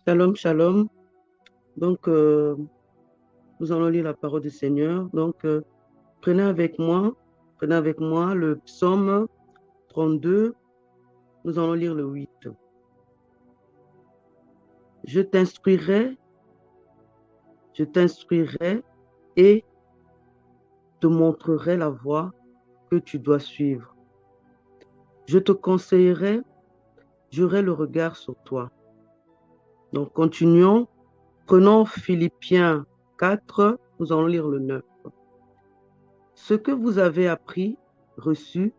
Shalom, shalom. Donc, nous allons lire la parole du Seigneur. Donc, prenez avec moi, prenez avec moi le psaume 32. Nous allons lire le 8. Je t'instruirai, je t'instruirai et te montrerai la voie que tu dois suivre. Je te conseillerai, j'aurai le regard sur toi. Donc, continuons. Prenons Philippiens 4, nous allons lire le 9. Ce que vous avez appris, reçu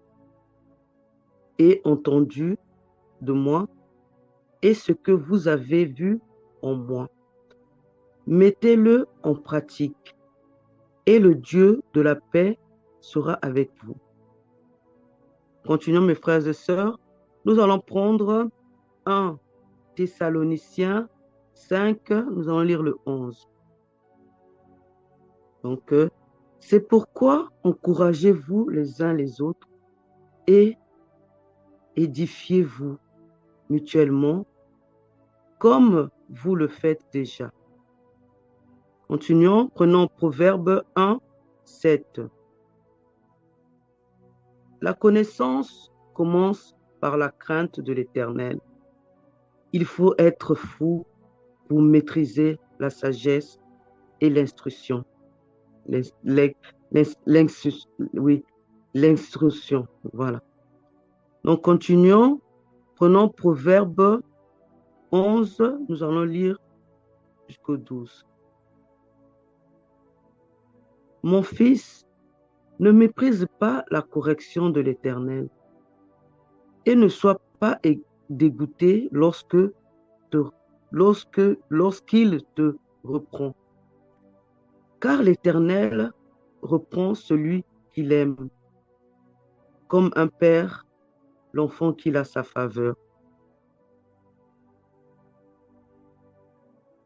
et entendu de moi, et ce que vous avez vu en moi. Mettez-le en pratique, et le Dieu de la paix sera avec vous. Continuons, mes frères et sœurs. Nous allons prendre 1 Thessaloniciens 5, nous allons lire le 11. Donc, c'est pourquoi encouragez-vous les uns les autres et édifiez-vous mutuellement comme vous le faites déjà. Continuons, prenons Proverbe 1, 7. La connaissance commence par la crainte de l'Éternel. Il faut être fou pour maîtriser la sagesse et l'instruction. Oui, l'instruction, voilà. Donc, continuons. Prenons Proverbe 11, nous allons lire jusqu'au 12. Mon fils, ne méprise pas la correction de l'Éternel et ne sois pas dégoûté lorsqu'il te reprend. Car l'Éternel reprend celui qu'il aime, comme un père l'enfant qu'il a sa faveur.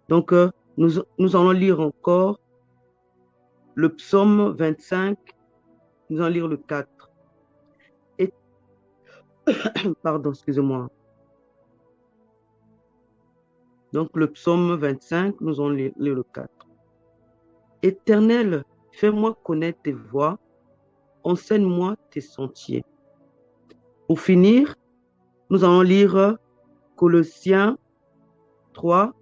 Donc, nous allons lire encore le psaume 25, nous allons lire le 4. Et, pardon, excusez-moi. Donc, le psaume 25, nous allons lire le 4. Éternel, fais-moi connaître tes voies, enseigne-moi tes sentiers. Pour finir, nous allons lire Colossiens 3,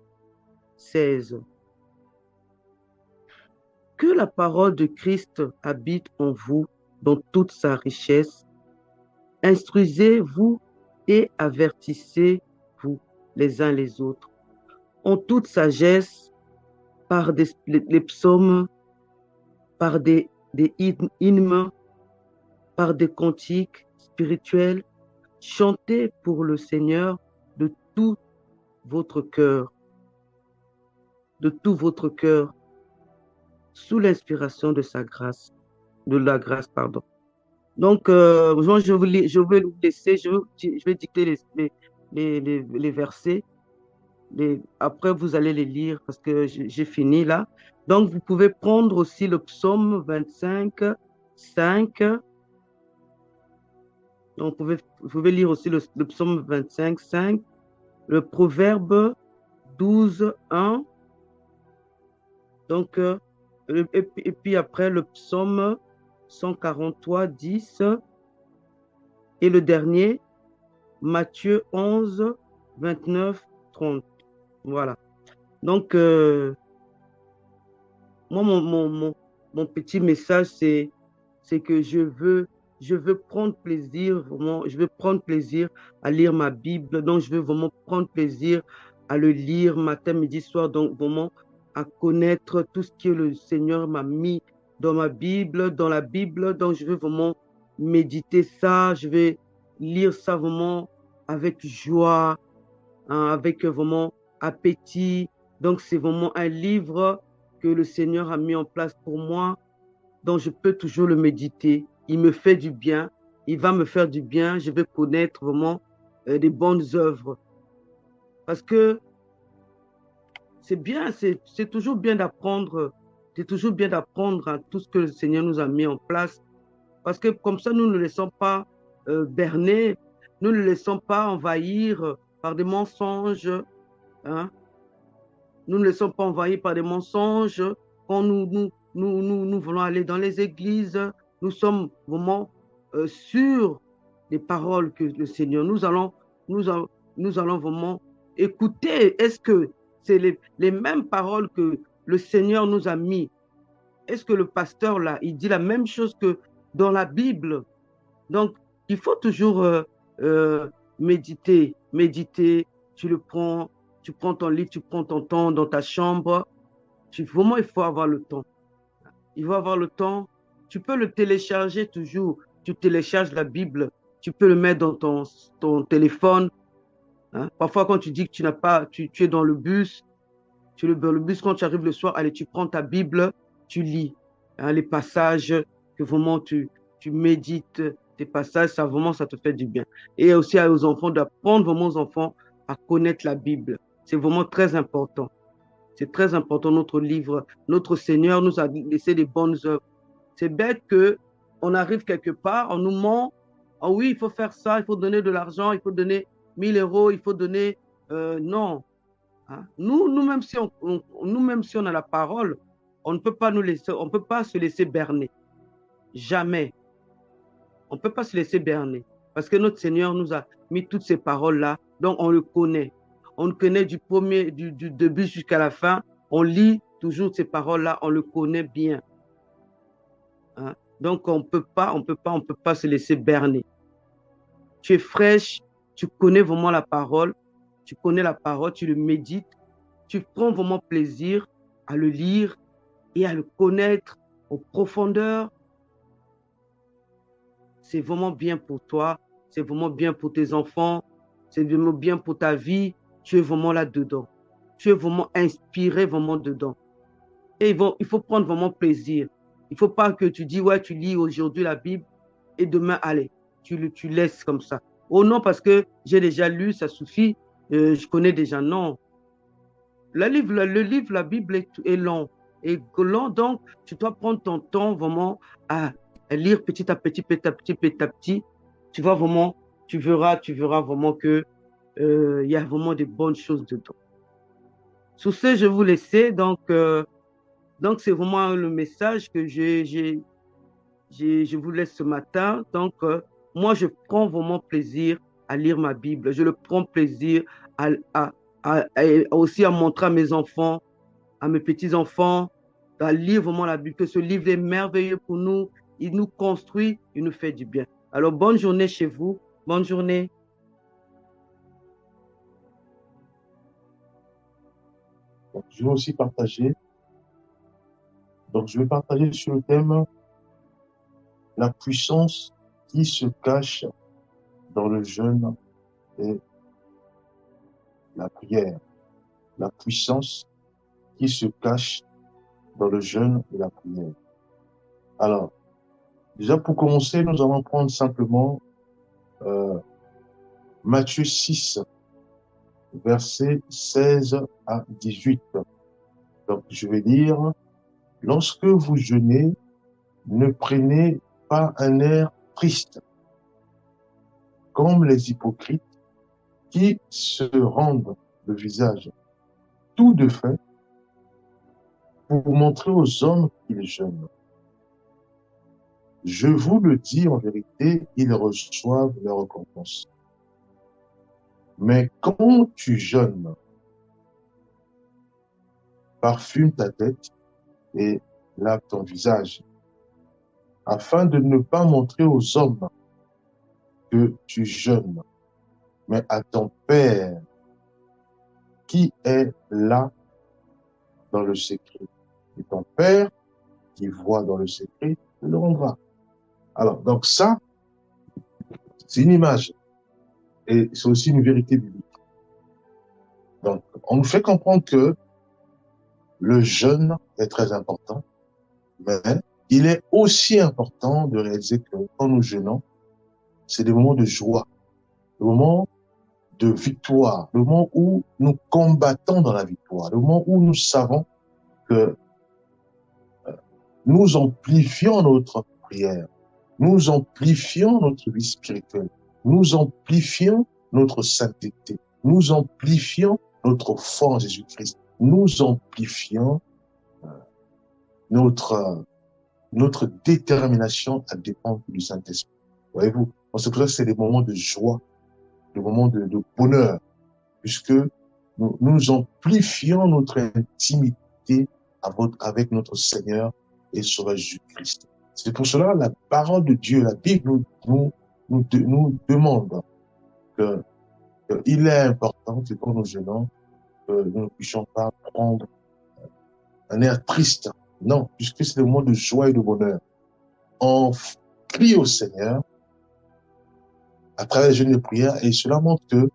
16. Que la parole de Christ habite en vous dans toute sa richesse. Instruisez-vous et avertissez-vous les uns les autres en toute sagesse par les psaumes, par des hymnes, par des cantiques spirituels. Chantez pour le Seigneur de tout votre cœur, sous l'inspiration de sa grâce, de la grâce, pardon. Donc, je vais vous laisser, je vais dicter les versets. Après, vous allez les lire parce que j'ai fini là. Donc, vous pouvez prendre aussi le psaume 25, 5. Donc, vous pouvez lire aussi le psaume 25, 5. Le proverbe 12, 1. Donc, et puis après, le psaume 143, 10. Et le dernier, Matthieu 11, 29, 30. Voilà. Donc, moi, mon petit message, c'est que je veux prendre plaisir, vraiment, je veux prendre plaisir à lire ma Bible. Donc, je veux vraiment prendre plaisir à le lire matin, midi, soir. Donc, vraiment, à connaître tout ce que le Seigneur m'a mis dans ma Bible, dans la Bible. Donc, je veux vraiment méditer ça. Je vais lire ça vraiment avec joie, hein, avec vraiment appétit. Donc, c'est vraiment un livre que le Seigneur a mis en place pour moi, dont je peux toujours le méditer. Il me fait du bien, il va me faire du bien. Je vais connaître vraiment des bonnes œuvres. Parce que c'est bien, c'est toujours bien d'apprendre, c'est toujours bien d'apprendre à tout ce que le Seigneur nous a mis en place. Parce que comme ça, nous ne le laissons pas berner, nous ne le laissons pas envahir par des mensonges, hein. nous ne laissons pas envahir par des mensonges. Quand nous voulons aller dans les églises, nous sommes vraiment sûrs des paroles que le Seigneur, nous, nous allons vraiment écouter. Est-ce que c'est les mêmes paroles que le Seigneur nous a mis? Est-ce que le pasteur, là, il dit la même chose que dans la Bible? Donc, il faut toujours méditer, méditer. Tu prends ton livre, tu prends ton temps dans ta chambre. Vraiment, il faut avoir le temps. Il faut avoir le temps. Tu peux le télécharger toujours. Tu télécharges la Bible. Tu peux le mettre dans ton téléphone. Hein. Parfois, quand tu dis que tu n'as pas, tu es dans le bus, tu es dans le bus, quand tu arrives le soir, allez, tu prends ta Bible, tu lis hein, les passages que vraiment tu médites tes passages, ça vraiment, ça te fait du bien. Et aussi aux enfants, d'apprendre vraiment aux enfants à connaître la Bible. C'est vraiment très important. C'est très important, notre livre. Notre Seigneur nous a laissé des bonnes œuvres. C'est bête que on arrive quelque part, on nous ment. Ah oui, il faut faire ça, il faut donner de l'argent, il faut donner 1 000 euros, il faut donner. Non. Hein? Nous-mêmes, nous-mêmes, si on a la parole, on ne peut pas nous laisser, on peut pas se laisser berner. Jamais. On ne peut pas se laisser berner. Parce que notre Seigneur nous a mis toutes ces paroles-là, donc on le connaît. On le connaît du début jusqu'à la fin. On lit toujours ces paroles-là, on le connaît bien. Hein? Donc on peut pas se laisser berner. Tu es fraîche, tu connais vraiment la parole, tu connais la parole, tu le médites, tu prends vraiment plaisir à le lire et à le connaître en profondeur. C'est vraiment bien pour toi, c'est vraiment bien pour tes enfants, c'est vraiment bien pour ta vie. Tu es vraiment là-dedans. Tu es vraiment inspiré vraiment dedans. Et il faut prendre vraiment plaisir. Il ne faut pas que tu dis, ouais, tu lis aujourd'hui la Bible et demain, allez, tu laisses comme ça. Oh non, parce que j'ai déjà lu, ça suffit, je connais déjà. Non. Le livre, la Bible est long. Et long, donc, tu dois prendre ton temps vraiment à lire petit à petit, petit à petit, petit à petit. Tu vas vraiment, tu verras vraiment que il y a vraiment de bonnes choses dedans. Sur ce, je vous laisser. Donc c'est vraiment le message que je vous laisse ce matin. Donc, moi, je prends vraiment plaisir à lire ma Bible. Je le prends plaisir à, à, aussi à montrer à mes enfants, à mes petits-enfants, à lire vraiment la Bible, que ce livre est merveilleux pour nous. Il nous construit, il nous fait du bien. Alors, bonne journée chez vous. Bonne journée. Donc, je vais aussi partager. Donc, je vais partager sur le thème la puissance qui se cache dans le jeûne et la prière. La puissance qui se cache dans le jeûne et la prière. Alors, déjà pour commencer, nous allons prendre simplement Matthieu 6, versets 16 à 18. Donc, je vais dire, lorsque vous jeûnez, ne prenez pas un air triste, comme les hypocrites qui se rendent le visage tout de fait pour montrer aux hommes qu'ils jeûnent. Je vous le dis en vérité, ils reçoivent leur récompense. Mais quand tu jeûnes, parfume ta tête et lave ton visage, afin de ne pas montrer aux hommes que tu jeûnes, mais à ton Père qui est là dans le secret. Et ton Père qui voit dans le secret te le rendra. Alors, donc ça, c'est une image et c'est aussi une vérité biblique. Donc, on nous fait comprendre que le jeûne est très important, mais il est aussi important de réaliser que quand nous jeûnons, c'est des moments de joie, des moments de victoire, le moment où nous combattons dans la victoire, le moment où nous savons que nous amplifions notre prière, nous amplifions notre vie spirituelle, nous amplifions notre sainteté, nous amplifions notre foi en Jésus-Christ. nous amplifions notre, notre détermination à dépendre du Saint-Esprit. Voyez-vous? Donc, c'est pour ça que c'est des moments de joie, des moments de bonheur, puisque nous amplifions notre intimité avec notre Seigneur et Sauveur Jésus-Christ. C'est pour cela la parole de Dieu, la Bible nous demande qu'il est important que quand nous jeûnons, nous ne puissions pas prendre un air triste. Non, puisque c'est le moment de joie et de bonheur. On crie au Seigneur à travers les jeûnes et prières, et cela montre que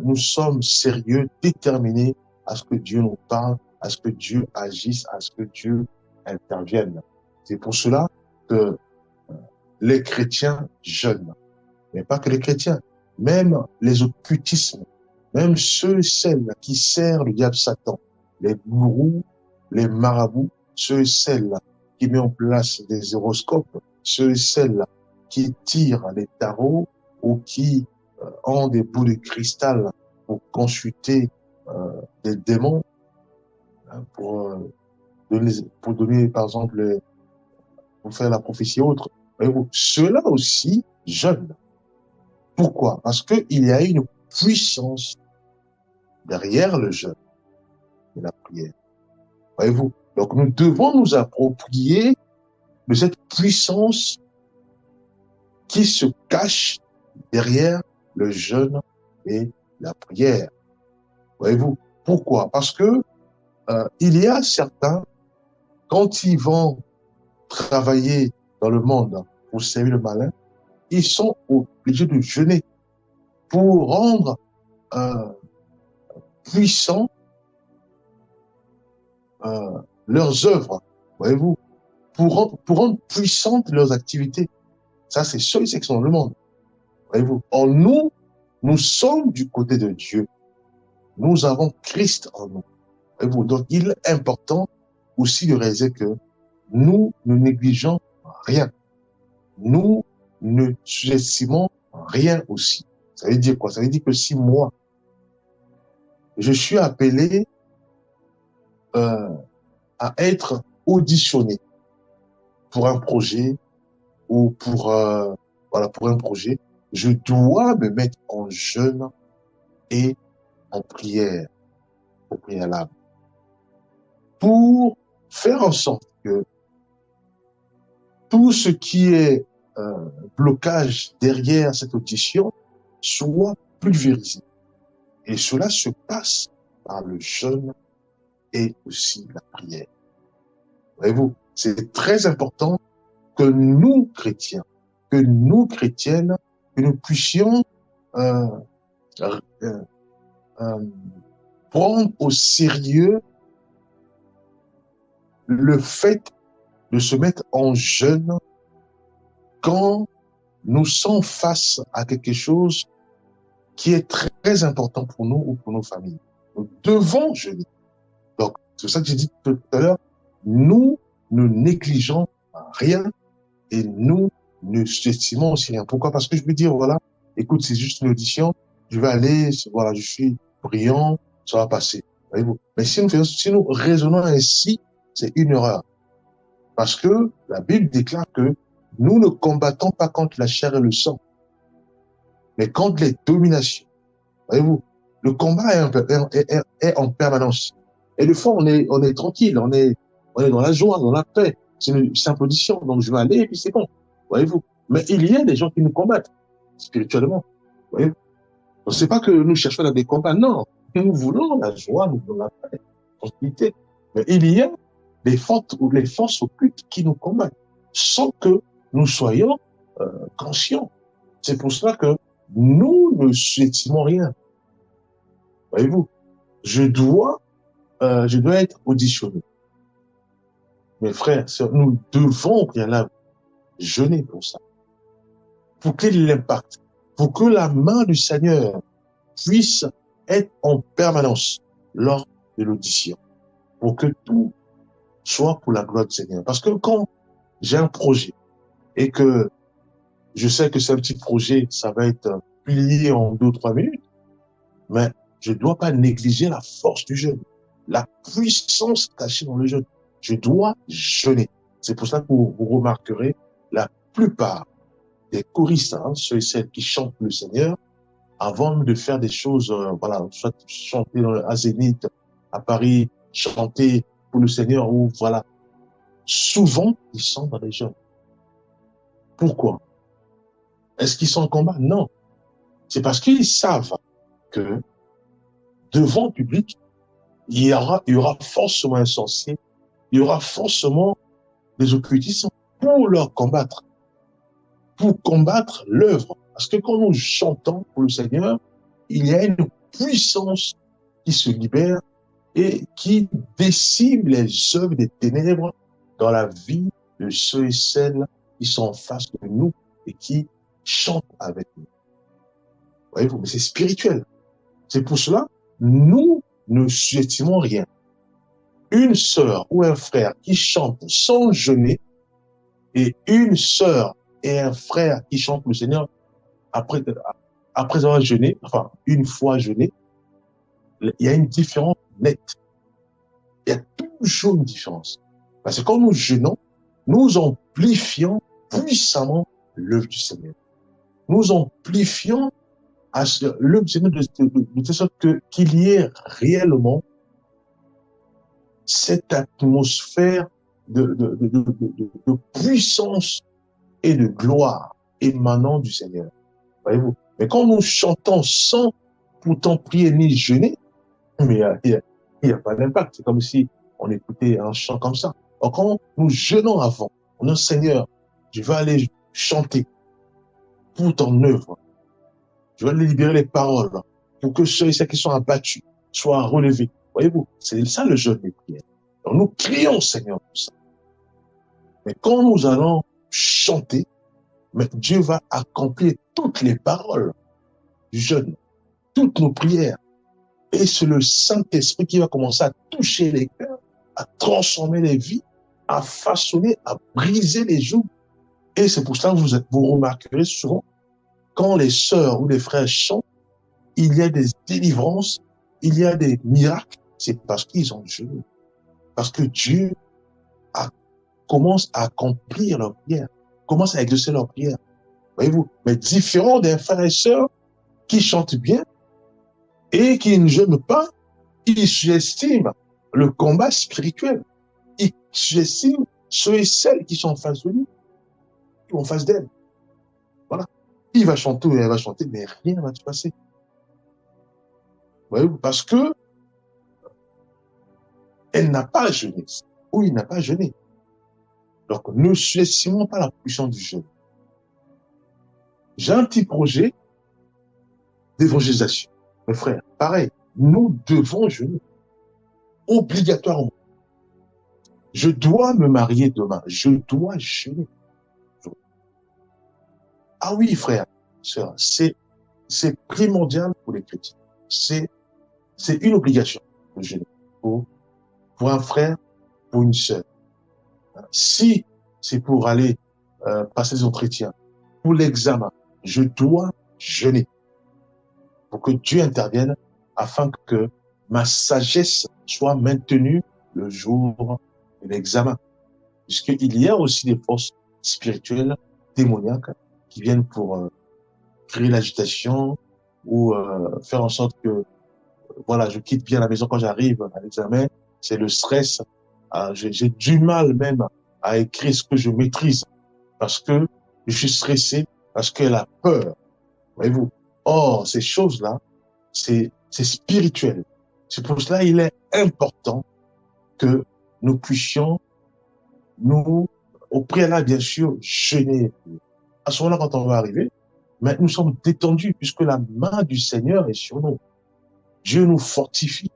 nous sommes sérieux, déterminés à ce que Dieu nous parle, à ce que Dieu agisse, à ce que Dieu intervienne. C'est pour cela que les chrétiens jeûnent. Mais pas que les chrétiens, même les occultismes, même ceux et celles qui servent le diable Satan, les gourous, les marabouts, ceux et celles qui mettent en place des horoscopes, ceux et celles qui tirent les tarots ou qui ont des bouts de cristal pour consulter des démons, hein, pour donner, par exemple, pour faire la prophétie autre. Ceux-là aussi jeûnent. Pourquoi? Parce qu'il y a une puissance derrière le jeûne et la prière. Voyez-vous? Donc nous devons nous approprier de cette puissance qui se cache derrière le jeûne et la prière. Voyez-vous? Pourquoi? Parce que il y a certains, quand ils vont travailler dans le monde pour servir le malin, ils sont obligés de jeûner pour rendre puissants leurs œuvres, voyez-vous, pour rendre puissantes leurs activités. Ça, c'est ceux qui sont dans le monde, voyez-vous. Or, nous sommes du côté de Dieu. Nous avons Christ en nous, voyez-vous. Donc, il est important aussi de réaliser que nous ne négligeons rien. Nous ne sous-estimons rien aussi. Ça veut dire quoi? Ça veut dire que si moi, je suis appelé à être auditionné pour un projet ou pour un projet, je dois me mettre en jeûne et en prière, au préalable, pour faire en sorte que tout ce qui est blocage derrière cette audition soit pulvérisé. Et cela se passe par le jeûne et aussi la prière. Voyez-vous, c'est très important que nous, chrétiens, que nous, chrétiennes, que nous puissions prendre au sérieux le fait de se mettre en jeûne quand nous sommes face à quelque chose qui est très important pour nous ou pour nos familles. Nous devons jeûner. Donc, c'est ça que j'ai dit tout à l'heure, nous ne négligeons rien et nous ne sous-estimons aussi rien. Pourquoi? Parce que je peux dire, voilà, écoute, c'est juste une audition, je vais aller, voilà, je suis brillant, ça va passer. Voyez-vous? Mais si nous raisonnons ainsi, c'est une erreur. Parce que la Bible déclare que nous ne combattons pas contre la chair et le sang, mais contre les dominations. Voyez-vous? Le combat est en permanence. Et des fois, on est tranquille, on est dans la joie, dans la paix. C'est une simple audition, donc je vais aller et puis c'est bon. Voyez-vous? Mais il y a des gens qui nous combattent spirituellement. Voyez-vous? Donc c'est pas que nous cherchons à des combats, non. Nous voulons la joie, nous voulons la paix, la tranquillité. Mais il y a les forces occultes qui nous combattent sans que nous soyons conscients. C'est pour cela que nous ne sous-estimons rien. Voyez-vous? Je dois être auditionné. Mes frères, nous devons au préalable jeûner pour ça. Pour qu'il y ait l'impact. Pour que la main du Seigneur puisse être en permanence lors de l'audition. Pour que tout soit pour la gloire du Seigneur. Parce que quand j'ai un projet et que je sais que c'est un petit projet, ça va être plié en 2 ou 3 minutes, mais je ne dois pas négliger la force du jeûne. la puissance cachée dans le jeûne. Je dois jeûner. C'est pour ça que vous remarquerez la plupart des choristes, hein, ceux et celles qui chantent le Seigneur, avant de faire des choses, voilà, soit chanter à Zénith, à Paris, chanter pour le Seigneur, ou voilà, souvent, ils sont dans les jeûnes. Pourquoi? Est-ce qu'ils sont en combat? Non. C'est parce qu'ils savent que devant le public, il y aura forcément un sorcier, il y aura forcément des occultistes pour leur combattre, pour combattre l'œuvre. Parce que quand nous chantons pour le Seigneur, il y a une puissance qui se libère et qui décime les œuvres des ténèbres dans la vie de ceux et celles qui sont en face de nous et qui chantent avec nous. Voyez-vous, mais c'est spirituel. C'est pour cela, nous ne sous-estimons rien. Une sœur ou un frère qui chante sans jeûner et une sœur et un frère qui chantent le Seigneur après avoir jeûné, enfin, une fois jeûné, il y a une différence nette. Il y a toujours une différence. Parce que quand nous jeûnons, nous amplifions puissamment l'œuvre du Seigneur. Nous amplifions l'œuvre du Seigneur de telle sorte qu'il y ait réellement cette atmosphère de puissance et de gloire émanant du Seigneur. Voyez-vous? Mais quand nous chantons sans pourtant prier ni jeûner, mais il n'y a pas d'impact. C'est comme si on écoutait un chant comme ça. Or, quand nous jeûnons avant, on dit Seigneur, je vais aller chanter pour ton œuvre. Je vais aller libérer les paroles pour que ceux et celles qui sont abattus soient relevés. Voyez-vous, c'est ça le jeûne des prières. Donc, nous crions Seigneur pour ça. Mais quand nous allons chanter, mais Dieu va accomplir toutes les paroles du jeûne, toutes nos prières. Et c'est le Saint-Esprit qui va commencer à toucher les cœurs, à transformer les vies, à façonner, à briser les joues. Et c'est pour ça que vous remarquerez souvent, quand les sœurs ou les frères chantent, il y a des délivrances, il y a des miracles. C'est parce qu'ils ont jeûné. Parce que Dieu commence à accomplir leur prière, commence à exaucer leur prière. Voyez-vous? Mais différent des frères et sœurs qui chantent bien et qui ne jeûnent pas, ils sous-estiment le combat spirituel. Ils sous-estiment ceux et celles qui sont en face de lui, qui sont en face d'elle. Voilà. Il va chanter ou elle va chanter, mais rien ne va se passer. Voyez-vous? Parce que elle n'a pas jeûné. Ou il n'a pas jeûné. Donc, ne sous-estimons pas la puissance du jeûne. J'ai un petit projet d'évangélisation. Mes frères, pareil, nous devons jeûner. Obligatoirement. Je dois me marier demain. Je dois jeûner. Ah oui, frère, sœur, c'est primordial pour les chrétiens. C'est une obligation de jeûner. Pour un frère, pour une sœur. Si c'est pour aller passer des entretiens, pour l'examen, je dois jeûner pour que Dieu intervienne afin que ma sagesse soit maintenue le jour de l'examen. Puisqu'il y a aussi des forces spirituelles, démoniaques, qui viennent pour créer l'agitation ou faire en sorte que, voilà, je quitte bien la maison quand j'arrive à l'examen. C'est le stress. J'ai du mal même à écrire ce que je maîtrise parce que je suis stressé, parce qu'elle a peur. Voyez-vous? Or, ces choses-là, c'est spirituel. C'est pour cela il est important que nous puissions, au préalable, bien sûr, jeûner. À ce moment-là, quand on va arriver, mais nous sommes détendus puisque la main du Seigneur est sur nous. Dieu nous fortifie.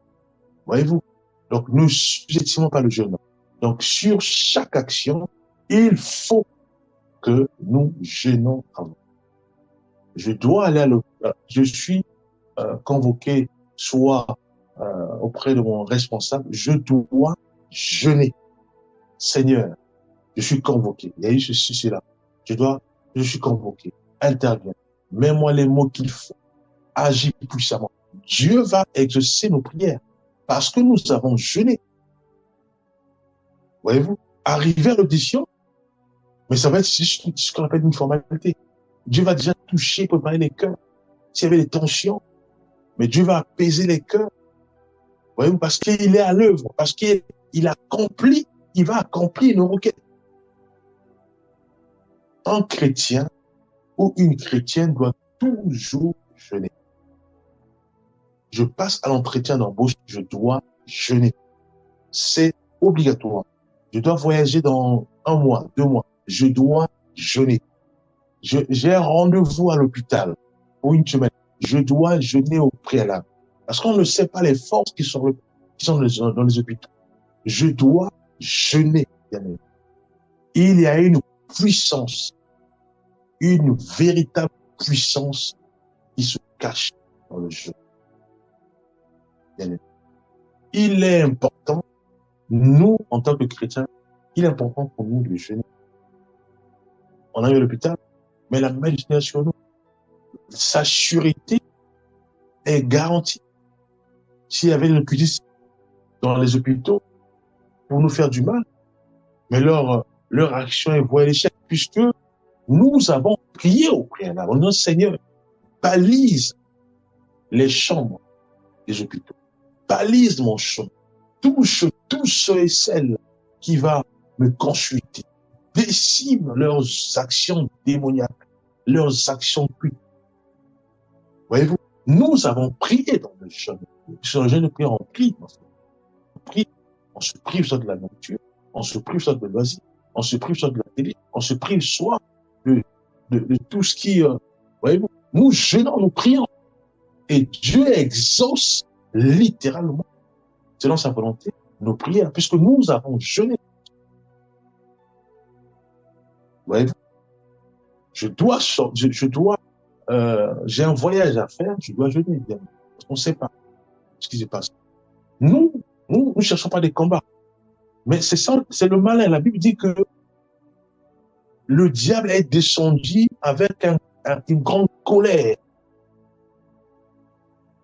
Voyez-vous? Donc, ne sous-estimons pas le jeûne. Donc, sur chaque action, il faut que nous jeûnons avant. Je dois aller je suis convoqué soit auprès de mon responsable, je dois jeûner. Seigneur, je suis convoqué. Il y a eu ceci, cela. Je suis convoqué. Interviens. Mets-moi les mots qu'il faut. Agis puissamment. Dieu va exaucer nos prières. parce que nous avons jeûné. Voyez-vous, arriver à l'audition, mais ça va être ce qu'on appelle une formalité. Dieu va déjà toucher, préparer les cœurs. S'il y avait des tensions, mais Dieu va apaiser les cœurs. Voyez-vous, parce qu'il est à l'œuvre, parce qu'il accomplit, il va accomplir nos requêtes. Un chrétien ou une chrétienne doit toujours jeûner. Je passe à l'entretien d'embauche, je dois jeûner. C'est obligatoire. Je dois voyager dans 1 mois, 2 mois. Je dois jeûner. J'ai un rendez-vous à l'hôpital pour 1 semaine. Je dois jeûner au préalable. Parce qu'on ne sait pas les forces qui sont dans les hôpitaux. Je dois jeûner. Il y a une puissance, une véritable puissance qui se cache dans le jeûne. Il est important, nous, en tant que chrétiens, il est important pour nous de jeûner. On arrive à l'hôpital, mais la main du Seigneur sur nous. Sa sûreté est garantie. S'il y avait des occultistes dans les hôpitaux pour nous faire du mal, mais leur action est vouée à l'échec, puisque nous avons prié au préalable. Notre Seigneur balise les chambres des hôpitaux, balise mon champ, touche tous ceux et celles qui vont me consulter, décime leurs actions démoniaques, leurs actions cultes. Voyez-vous, nous avons prié dans le jeûne. Sur le jeûne de prière, on prie. On se prive soit de la nourriture, on se prive soit de loisirs, on se prive soit de la télé, on se prive soit de tout ce qui... voyez-vous, nous jeûnons, nous prions. Et Dieu exauce littéralement, selon sa volonté, nos prières, puisque nous avons jeûné. Voyez-vous, j'ai un voyage à faire, je dois jeûner, bien. On ne sait pas ce qui se passe. Nous ne cherchons pas des combats. Mais c'est ça, c'est le malin. La Bible dit que le diable est descendu avec une grande colère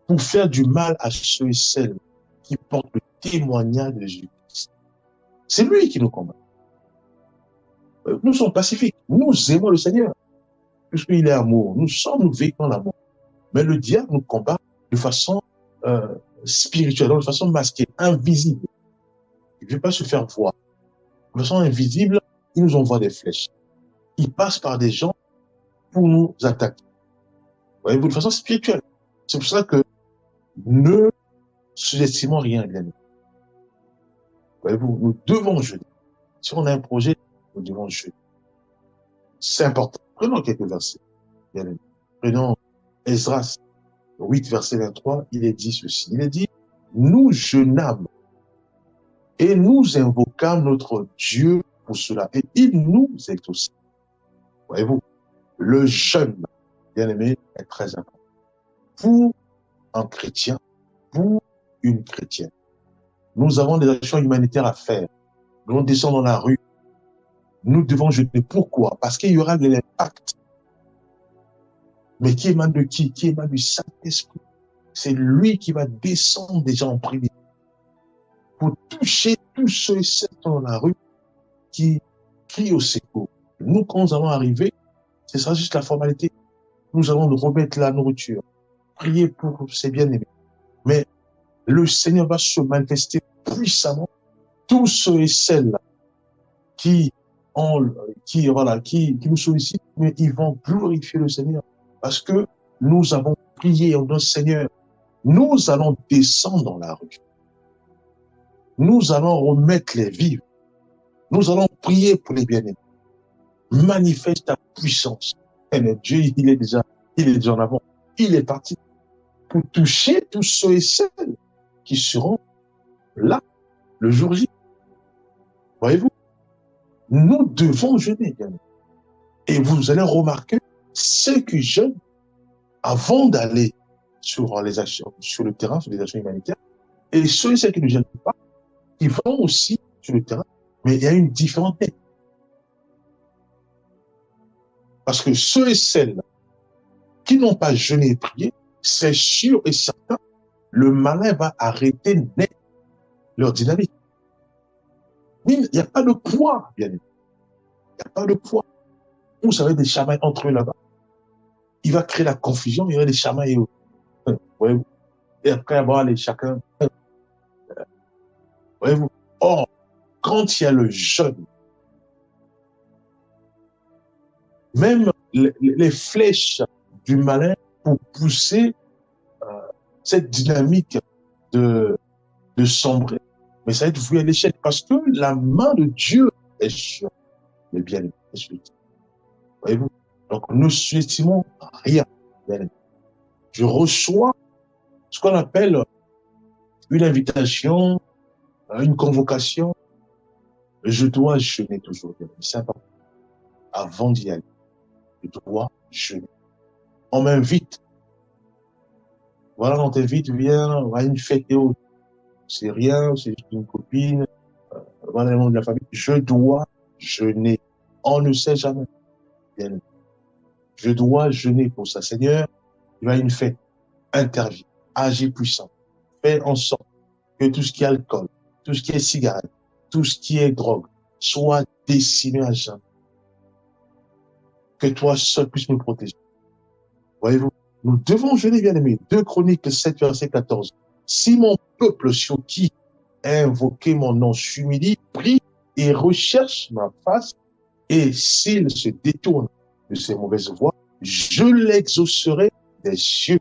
pour faire du mal à ceux et celles qui portent le témoignage de Jésus-Christ. C'est lui qui nous combat. Nous sommes pacifiques. Nous aimons le Seigneur, puisqu'il est amour. Nous véhiculons l'amour. Mais le diable nous combat de façon spirituelle, de façon masquée, invisible. Il ne veut pas se faire voir. De façon invisible, il nous envoie des flèches. Il passe par des gens pour nous attaquer. Voyez-vous, de façon spirituelle. C'est pour ça que ne sous-estimons rien, bien aimé. Voyez-vous, nous devons jeûner. Si on a un projet, nous devons jeûner. C'est important. Prenons quelques versets, bien aimé. Prenons Esdras 8, verset 23, il est dit ceci. Il est dit, nous jeûnâmes et nous invoquâmes notre Dieu pour cela. Et il nous exauce. Voyez-vous, le jeûne, bien aimé, est très important. Pour un chrétien, pour une chrétienne. Nous avons des actions humanitaires à faire. Nous descendons dans la rue. Nous devons jeûner. Pourquoi? Parce qu'il y aura de l'impact. Mais qui émane de qui? Qui émane du Saint-Esprit. C'est lui qui va descendre déjà en privé pour toucher tous ceux et celles dans la rue qui crient au secours. Nous, quand nous allons arriver, ce sera juste la formalité. Nous allons nous remettre la nourriture, prier pour ses bien-aimés. Mais le Seigneur va se manifester puissamment. Tous ceux et celles qui nous sollicitent, mais ils vont glorifier le Seigneur. Parce que nous avons prié en notre Seigneur. Nous allons descendre dans la rue. Nous allons remettre les vivres. Nous allons prier pour les bien-aimés. Manifeste ta puissance. Et le Dieu, il est déjà en avant. Il est parti pour toucher tous ceux et celles qui seront là le jour J. Voyez-vous, nous devons jeûner, bien. Et vous allez remarquer, ceux qui jeûnent avant d'aller sur les actions, sur le terrain, sur les actions humanitaires, et ceux et celles qui ne jeûnent pas, ils vont aussi sur le terrain, mais il y a une différence. Parce que ceux et celles qui n'ont pas jeûné et prié, c'est sûr et certain le malin va arrêter net leur dynamique. Il n'y a pas de poids, bien aimé. Il n'y a pas de poids. Vous savez, des chamailles entre eux là-bas. Il va créer la confusion, il y aura des chamailles. Voyez-vous. Et après avoir les chacun. Voyez-vous. Or, quand il y a le jeûne, même les flèches du malin pour pousser cette dynamique de sombrer, mais ça va être voué à l'échec parce que la main de Dieu est sur les bien-aimés. Voyez-vous? Donc, nous sous-estimons rien. Je reçois ce qu'on appelle une invitation, une convocation. Je dois jeûner toujours. C'est important. Avant d'y aller, je dois jeûner. On m'invite. Voilà, on t'invite, viens à une fête et autres. C'est rien, c'est juste une copine. Voilà le nom de la famille. Je dois jeûner. On ne sait jamais. Bien, je dois jeûner pour ça. Seigneur, il y a une fête. Intervient. Agis puissant. Fais en sorte que tout ce qui est alcool, tout ce qui est cigarette, tout ce qui est drogue, soit décimé à jamais. Que toi seul puisses me protéger. Voyez-vous, nous devons jeûner, bien aimés. 2 Chroniques 7, verset 14. Si mon peuple sur qui a invoqué mon nom s'humilie, prie et recherche ma face, et s'il se détourne de ses mauvaises voies, je l'exaucerai des cieux.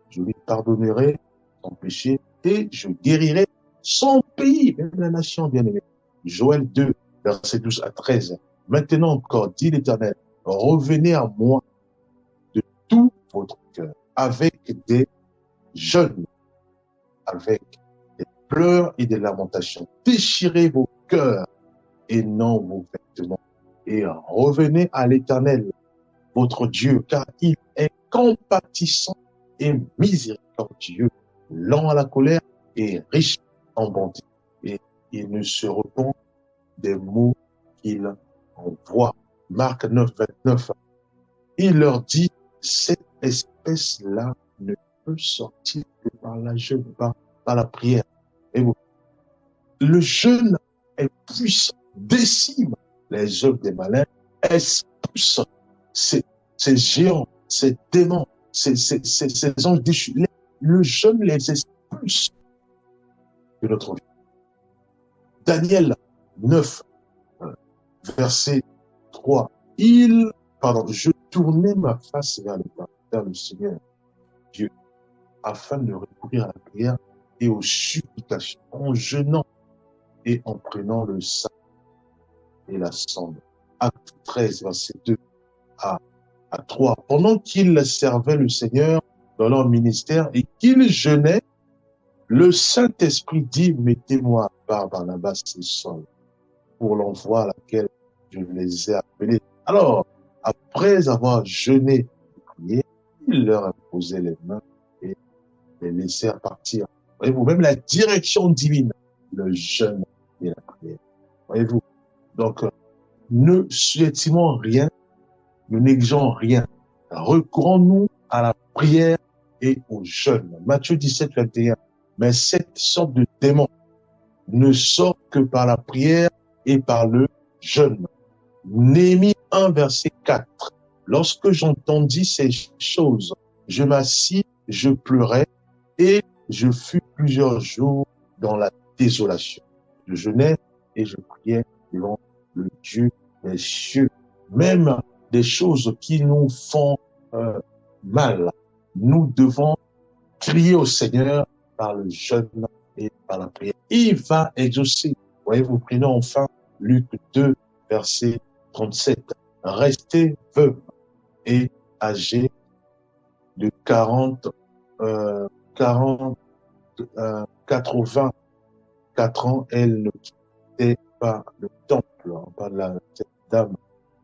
Je lui pardonnerai son péché et je guérirai son pays, même la nation bien-aimée. Joël 2, verset 12 à 13. Maintenant encore, dit l'Éternel, revenez à moi de tout votre cœur, avec des jeûnes, avec des pleurs et des lamentations. Déchirez vos cœurs et non vos vêtements. Et revenez à l'Éternel, votre Dieu, car il est compatissant et miséricordieux, lent à la colère et riche en bonté. Et il ne se repent des mots qu'il envoie. Marc 9, 29. Il leur dit, cette espèce-là ne peut sortir que par la jeûne, par la prière. Et vous, le jeûne est puissant, décime les œuvres des malins, expulse ces géants, ces démons, ces anges déchus. Le jeûne les expulse de notre vie. Daniel 9, verset 3. Je tournais ma face vers le Seigneur Dieu, afin de recourir à la prière et aux supplications, en jeûnant et en prenant le sang et la cendre. Acte 13, verset 2 à 3. Pendant qu'ils servaient le Seigneur dans leur ministère et qu'ils jeûnaient, le Saint-Esprit dit, mettez-moi à part Barnabas et Saul pour l'envoi à laquelle je les ai appelés. Alors, après avoir jeûné et prié, il leur a posé les mains et les laissèrent partir. Voyez-vous, même la direction divine, le jeûne et la prière. Voyez-vous, donc, ne sous-estimons rien, ne négligeons rien. Recourons-nous à la prière et au jeûne. Matthieu 17, 21. Mais cette sorte de démon ne sort que par la prière et par le jeûne. Néhémie 1, verset 4. Lorsque j'entendis ces choses, je m'assis, je pleurais et je fus plusieurs jours dans la désolation. Je jeûnais et je priais devant le Dieu des cieux. Même des choses qui nous font mal, nous devons crier au Seigneur par le jeûne et par la prière. Il va exaucer. Voyez-vous, prenons enfin Luc 2, verset 37. Restez veuve et âgée de 84 ans, elle ne quittait pas le temple. On parle de cette dame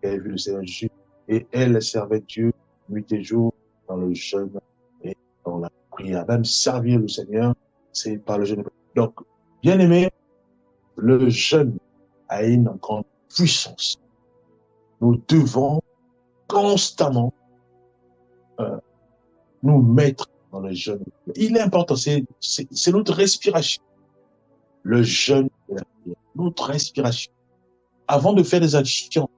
qui avait vu le Seigneur Jésus. Et elle servait Dieu nuit et jour dans le jeûne et dans la prière. Même servir le Seigneur, c'est par le jeûne. Donc, bien aimé, le jeûne a une grande puissance. Nous devons constamment nous mettre dans le jeûne. Il est important, c'est notre respiration. Le jeûne et la prière, notre respiration. Avant de faire des actions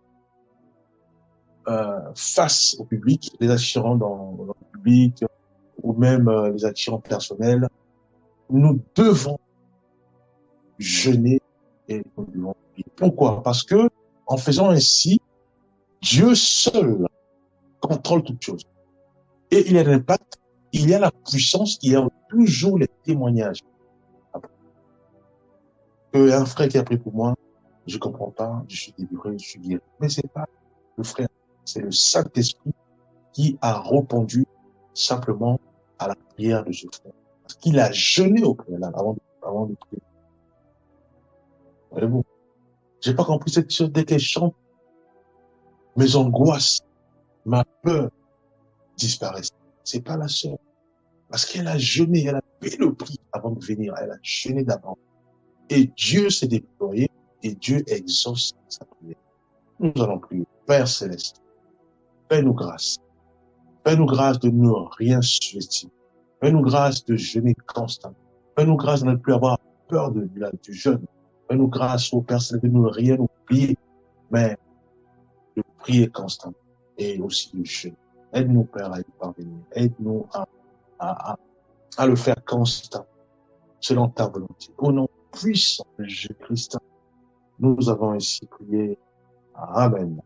face au public, les actions dans le public ou même les actions personnelles, nous devons jeûner et nous devons prier. Pourquoi? Parce que en faisant ainsi, Dieu seul contrôle toutes choses. Et il y a l'impact, il y a la puissance, il y a toujours les témoignages. Un frère qui a prié pour moi, je ne comprends pas, je suis délivré, je suis guéri. Mais ce n'est pas le frère, c'est le Saint-Esprit qui a répondu simplement à la prière de ce frère. Parce qu'il a jeûné au préalable avant de prier. Voyez-vous, j'ai pas compris cette chose dès qu'elle chante, mes angoisses, ma peur disparaissent. C'est pas la sœur. Parce qu'elle a jeûné, elle a payé le prix avant de venir. Elle a jeûné d'abord. Et Dieu s'est déployé et Dieu exauce sa prière. Nous allons prier. Père Céleste, fais-nous grâce. Fais-nous grâce de ne rien sous-estimer. Fais-nous grâce de jeûner constamment. Fais-nous grâce de ne plus avoir peur du jeûne. Fais-nous grâce, ô Père Céleste, de ne rien oublier, mais de prier constamment et aussi de jeûner. Aide-nous, Père, à y parvenir. Aide-nous à le faire constamment, selon ta volonté. Au nom puissant de Jésus-Christ, nous avons ainsi prié. Amen.